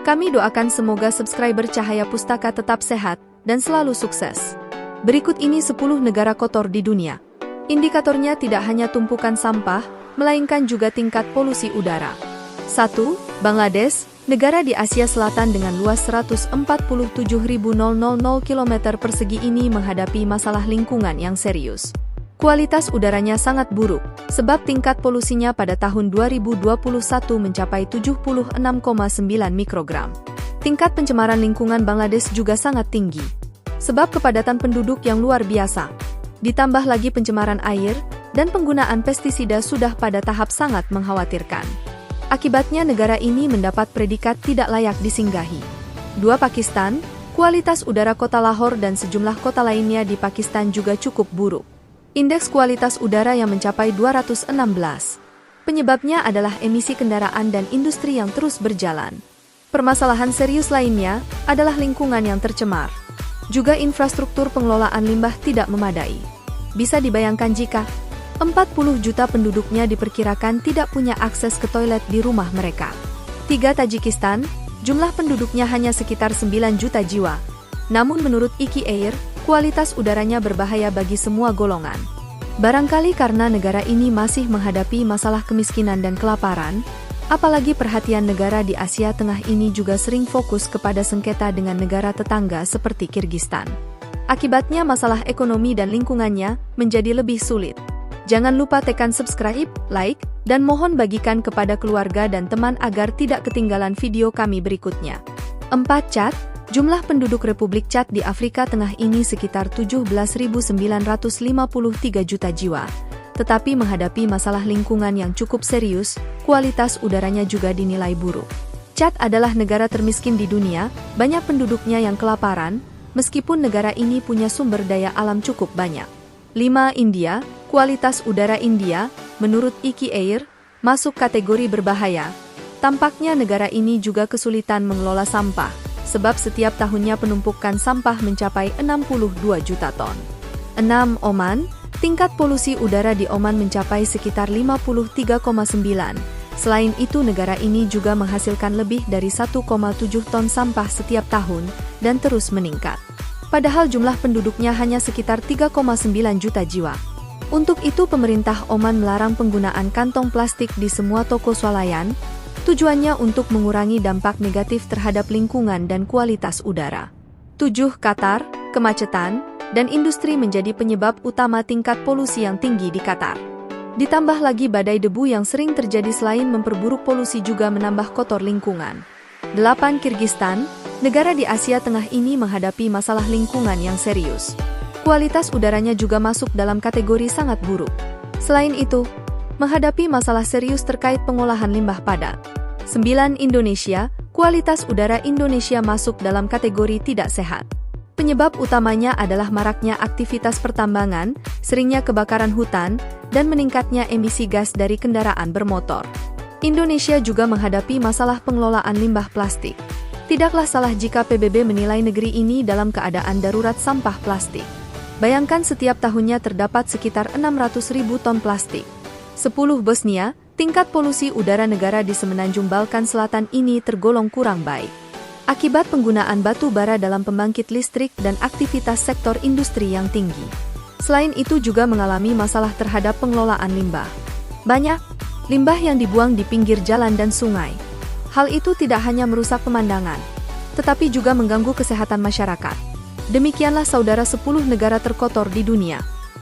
Kami doakan semoga subscriber Cahaya Pustaka tetap sehat dan selalu sukses. Berikut ini 10 negara kotor di dunia. Indikatornya tidak hanya tumpukan sampah, melainkan juga tingkat polusi udara. 1. Bangladesh, negara di Asia Selatan dengan luas 147.000 km persegi ini menghadapi masalah lingkungan yang serius. Kualitas udaranya sangat buruk, sebab tingkat polusinya pada tahun 2021 mencapai 76,9 mikrogram. Tingkat pencemaran lingkungan Bangladesh juga sangat tinggi, sebab kepadatan penduduk yang luar biasa. Ditambah lagi pencemaran air, dan penggunaan pestisida sudah pada tahap sangat mengkhawatirkan. Akibatnya negara ini mendapat predikat tidak layak disinggahi. 2. Pakistan, kualitas udara kota Lahore dan sejumlah kota lainnya di Pakistan juga cukup buruk. Indeks kualitas udara yang mencapai 216. Penyebabnya adalah emisi kendaraan dan industri yang terus berjalan. Permasalahan serius lainnya adalah lingkungan yang tercemar. Juga infrastruktur pengelolaan limbah tidak memadai. Bisa dibayangkan jika 40 juta penduduknya diperkirakan tidak punya akses ke toilet di rumah mereka. 3. Tajikistan, jumlah penduduknya hanya sekitar 9 juta jiwa. Namun menurut IKI Air, kualitas udaranya berbahaya bagi semua golongan. Barangkali karena negara ini masih menghadapi masalah kemiskinan dan kelaparan, apalagi perhatian negara di Asia Tengah ini juga sering fokus kepada sengketa dengan negara tetangga seperti Kirgistan. Akibatnya masalah ekonomi dan lingkungannya menjadi lebih sulit. Jangan lupa tekan subscribe, like, dan mohon bagikan kepada keluarga dan teman agar tidak ketinggalan video kami berikutnya. 4. Chad, jumlah penduduk Republik Chad di Afrika Tengah ini sekitar 17.953 juta jiwa. Tetapi menghadapi masalah lingkungan yang cukup serius, kualitas udaranya juga dinilai buruk. Chad adalah negara termiskin di dunia, banyak penduduknya yang kelaparan, meskipun negara ini punya sumber daya alam cukup banyak. 5. India, kualitas udara India, menurut IKI Air, masuk kategori berbahaya. Tampaknya negara ini juga kesulitan mengelola sampah, sebab setiap tahunnya penumpukan sampah mencapai 62 juta ton. 6. Oman, tingkat polusi udara di Oman mencapai sekitar 53,9. Selain itu negara ini juga menghasilkan lebih dari 1,7 ton sampah setiap tahun, dan terus meningkat. Padahal jumlah penduduknya hanya sekitar 3,9 juta jiwa. Untuk itu pemerintah Oman melarang penggunaan kantong plastik di semua toko swalayan, tujuannya untuk mengurangi dampak negatif terhadap lingkungan dan kualitas udara. 7. Qatar, kemacetan, dan industri menjadi penyebab utama tingkat polusi yang tinggi di Qatar. Ditambah lagi badai debu yang sering terjadi selain memperburuk polusi juga menambah kotor lingkungan. 8. Kirgistan, negara di Asia Tengah ini menghadapi masalah lingkungan yang serius. Kualitas udaranya juga masuk dalam kategori sangat buruk. Selain itu, menghadapi masalah serius terkait pengolahan limbah padat. 9. Indonesia, kualitas udara Indonesia masuk dalam kategori tidak sehat. Penyebab utamanya adalah maraknya aktivitas pertambangan, seringnya kebakaran hutan, dan meningkatnya emisi gas dari kendaraan bermotor. Indonesia juga menghadapi masalah pengelolaan limbah plastik. Tidaklah salah jika PBB menilai negeri ini dalam keadaan darurat sampah plastik. Bayangkan setiap tahunnya terdapat sekitar 600.000 ton plastik. 10. Bosnia, tingkat polusi udara negara di semenanjung Balkan Selatan ini tergolong kurang baik. Akibat penggunaan batu bara dalam pembangkit listrik dan aktivitas sektor industri yang tinggi. Selain itu juga mengalami masalah terhadap pengelolaan limbah. Banyak limbah yang dibuang di pinggir jalan dan sungai. Hal itu tidak hanya merusak pemandangan, tetapi juga mengganggu kesehatan masyarakat. Demikianlah saudara 10 negara terkotor di dunia.